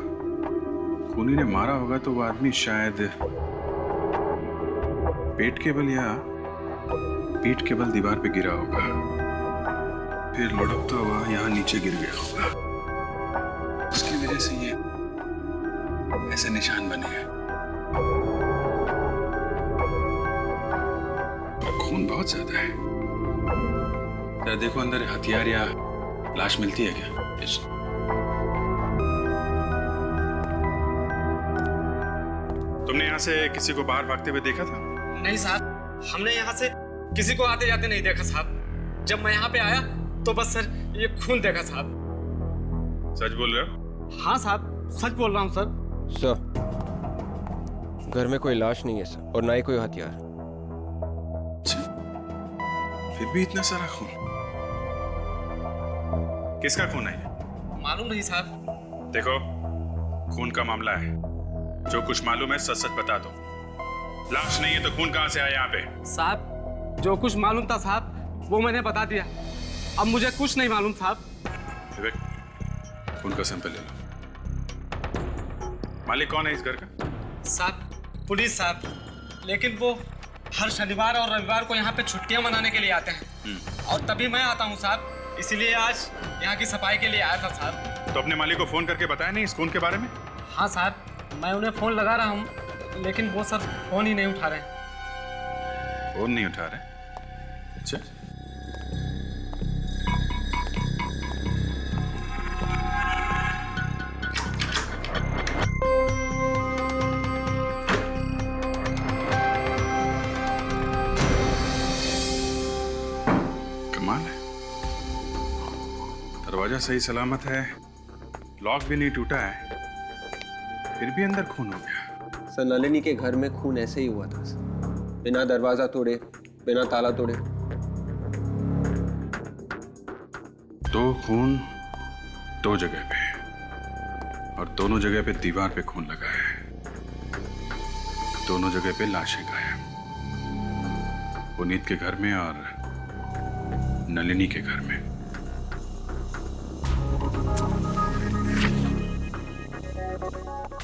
खूनी ने मारा होगा तो वो आदमी शायद पेट के बल या पीठ के बल दीवार पे गिरा होगा, फिर लुढ़कता हुआ यहाँ नीचे गिर गया होगा। उसकी वजह से ये ऐसे निशान बने हैं। खून बहुत ज्यादा है। जरा देखो अंदर हथियार या लाश मिलती है क्या? तुमने यहाँ से किसी को बाहर भागते हुए देखा था? नहीं साहब, हमने यहाँ से किसी को आते जाते नहीं देखा साहब। जब मैं यहाँ पे आया तो बस सर ये खून देखा साहब। सच बोल रहे हो? हाँ साहब, सच बोल रहा हूँ सर। सर घर में कोई लाश नहीं है सर, और ना ही कोई हथियार। फिर भी इतना सारा खून, किसका खून है? मालूम नहीं साहब। देखो, खून का मामला है, जो कुछ मालूम है सच सच बता दो। लाश नहीं है तो खून कहां से आया यहाँ पे? साहब जो कुछ मालूम था साहब वो मैंने बता दिया। अब मुझे कुछ नहीं मालूम साहब। विवेक, खून का सैंपल ले लो। मालिक कौन है इस घर का? साहब पुलिस साहब, लेकिन वो हर शनिवार और रविवार को यहाँ पे छुट्टियां मनाने के लिए आते हैं और तभी मैं आता हूँ साहब, इसीलिए आज यहाँ की सफाई के लिए आया था साहब। तो अपने मालिक को फोन करके बताया नहीं इस खून के बारे में? हाँ साहब, मैं उन्हें फोन लगा रहा हूँ लेकिन वो सर फोन ही नहीं उठा रहे। फोन नहीं उठा रहे? अच्छा, कमाल है, दरवाजा सही सलामत है, लॉक भी नहीं टूटा है, फिर भी अंदर खून हो गया। सर नलिनी के घर में खून ऐसे ही हुआ था सर, बिना दरवाजा तोड़े, बिना ताला तोड़े। दो खून दो जगह पे, और दोनों जगह पे दीवार पे खून लगा है, दोनों जगह पे लाशें गायब, पुनीत के घर में और नलिनी के घर में।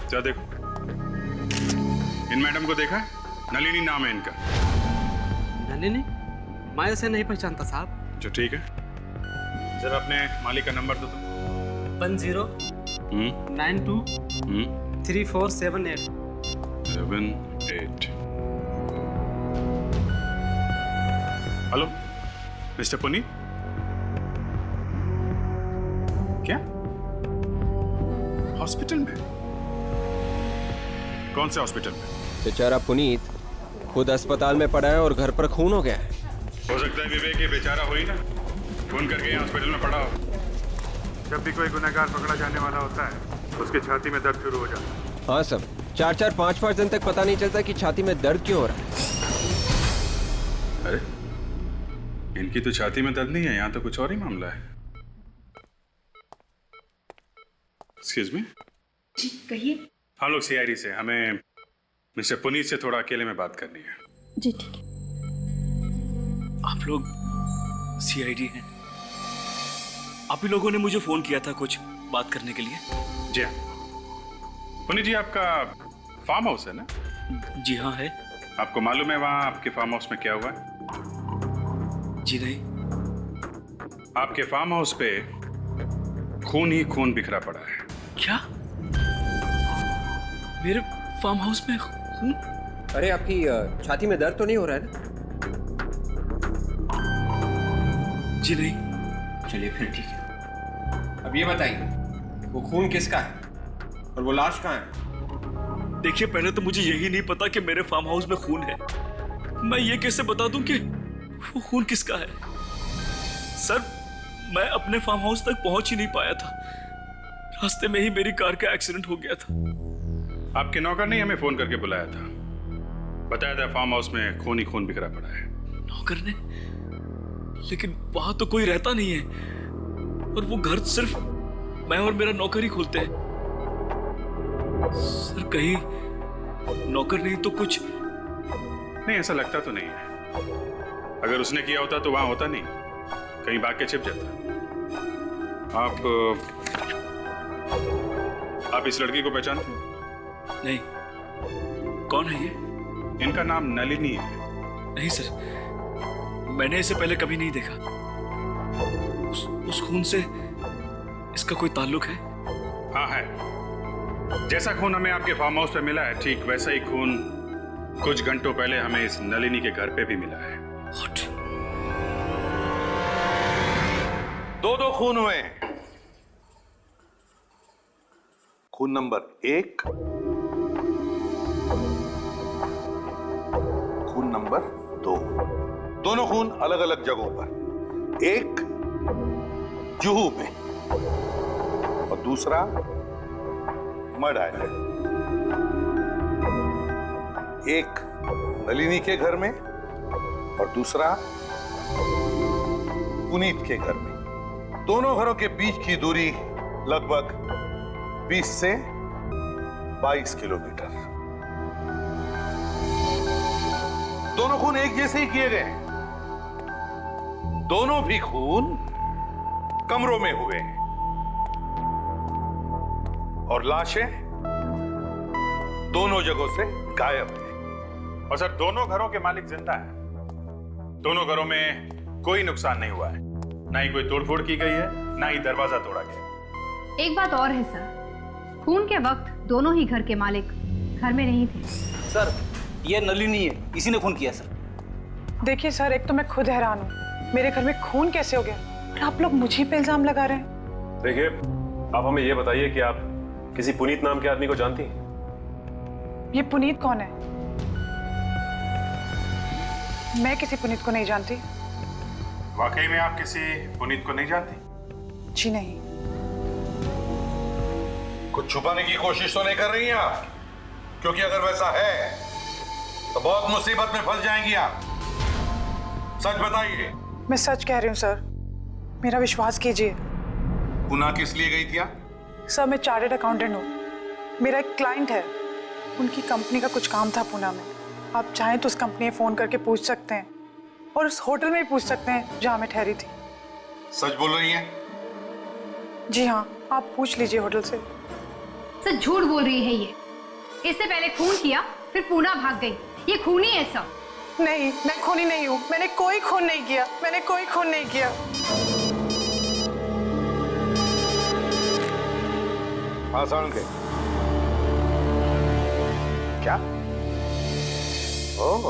क्या देखो, इन मैडम को देखा? नलिनी नाम है इनका। नलिनी? मैं इसे नहीं पहचानता साहब। जो ठीक है, जरा अपने मालिक का नंबर दो तो। 1092 3478 78। Hello mister Puneet? क्या हॉस्पिटल में? कौन से हॉस्पिटल में? बेचारा पुनीत खुद अस्पताल में पड़ा है और घर पर खून हो गया है। हो सकता है विवेक ये बेचारा हो ही ना, खून करके यहाँ हॉस्पिटल में पड़ा हो। जब भी कोई गुनहगार पकड़ा जाने वाला होता है उसके छाती में दर्द शुरू हो जाता है। हाँ सब, 4-4, 5-5 दिन तक पता नहीं चलता कि छाती में दर्द क्यों हो रहा है। अरे इनकी तो छाती में दर्द नहीं है, यहाँ तो कुछ और ही मामला है। Excuse me. जी कहिए। हम लोग सीआईडी से, हमें मिस्टर पुनीत से थोड़ा अकेले में बात करनी है। जी ठीक है। आप लोग सीआईडी हैं? आप ही लोगों ने मुझे फोन किया था कुछ बात करने के लिए? जी हाँ। पुनीत जी, आपका फार्म हाउस है ना? जी हाँ है। आपको मालूम है वहाँ आपके फार्म हाउस में क्या हुआ है? जी नहीं। आपके फार्म हाउस पे खून ही खून बिखरा पड़ा है। क्या? मेरे फार्म हाउस में खून? अरे आपकी छाती में दर्द तो नहीं हो रहा है ना? जी नहीं। चलिए फिर ठीक है। अब ये बताइए वो खून किसका है और वो लाश कहाँ है? देखिए, पहले तो मुझे यही नहीं पता कि मेरे फार्म हाउस में खून है। मैं ये कैसे बता दूं कि वो खून किसका है? सर, मैं अपने फार्म हाउस तक पहुंच ही नहीं पाया था। रास्ते में ही मेरी कार का एक्सीडेंट हो गया था। आपके नौकर ने हमें फोन करके बुलाया था, बताया था फार्म हाउस में खून ही खून बिखरा पड़ा है। नौकर ने? लेकिन वहां तो कोई रहता नहीं है और वो घर सिर्फ मैं और मेरा नौकर ही खोलते हैं। सर, कहीं नौकर नहीं तो कुछ? नहीं, ऐसा लगता तो नहीं है। अगर उसने किया होता तो वहां होता नहीं, कहीं भाग के छिप जाता। आप इस लड़की को पहचानते हैं? नहीं। कौन है ये? इनका नाम नलिनी है। नहीं सर, मैंने इसे पहले कभी नहीं देखा। उस खून से इसका कोई ताल्लुक है? हाँ है। जैसा खून हमें आपके फार्म हाउस पे मिला है, ठीक वैसा ही खून कुछ घंटों पहले हमें इस नलिनी के घर पे भी मिला है। दो खून हुए हैं। खून नंबर 1, खून नंबर 2। दोनों खून अलग अलग जगहों पर। एक जुहू में और दूसरा मड आइलैंड। एक नलिनी के घर में और दूसरा पुनीत के घर में। दोनों घरों के बीच की दूरी लगभग 20 से 22 किलोमीटर। दोनों खून एक जैसे ही किए गए। दोनों भी खून कमरों में हुए हैं और लाशें दोनों जगहों से गायब हैं। और सर, दोनों घरों के मालिक जिंदा हैं। दोनों घरों में कोई नुकसान नहीं हुआ है, ना ही कोई तोड़फोड़ की गई है, ना ही दरवाजा तोड़ा गया। एक बात और है सर, खून के वक्त दोनों ही घर के मालिक घर में नहीं थे। सर, ये नलिनी है, इसी ने खून किया सर। देखिए सर, एक तो मैं खुद हैरान हूँ, मेरे घर में खून कैसे हो गया और आप लोग मुझे पे इल्जाम लगा रहे हैं। देखिए, आप हमें ये बताइए कि आप किसी पुनीत नाम के आदमी को जानती हैं? ये पुनीत कौन है? मैं किसी पुनीत को नहीं जानती। वाकई में आप किसी पुनीत को नहीं जानती? जी नहीं। कुछ छुपाने की कोशिश तो नहीं कर रही हैं आप? क्योंकि अगर वैसा है तो बहुत मुसीबत में फंस जाएंगी आप। सच बताइए। मैं सच कह रही हूँ सर, मेरा विश्वास कीजिए। पुणे किस लिए गई थी आप? सर, मैं चार्टर्ड अकाउंटेंट हूँ। मेरा एक क्लाइंट है, उनकी कंपनी का कुछ काम था पुणे में। आप चाहें तो उस कंपनी में फोन करके पूछ सकते हैं और उस होटल में भी पूछ सकते हैं जहां मैं ठहरी थी। सच बोल रही हैं? जी हाँ, आप पूछ लीजिए होटल से। सर, झूठ बोल रही है ये। इससे पहले खून किया, फिर पुणे भाग गई। ये खूनी है सब। नहीं, मैं खूनी नहीं हूँ। मैंने कोई खून नहीं किया। मैंने कोई खून नहीं किया। आसान के क्या? ओह,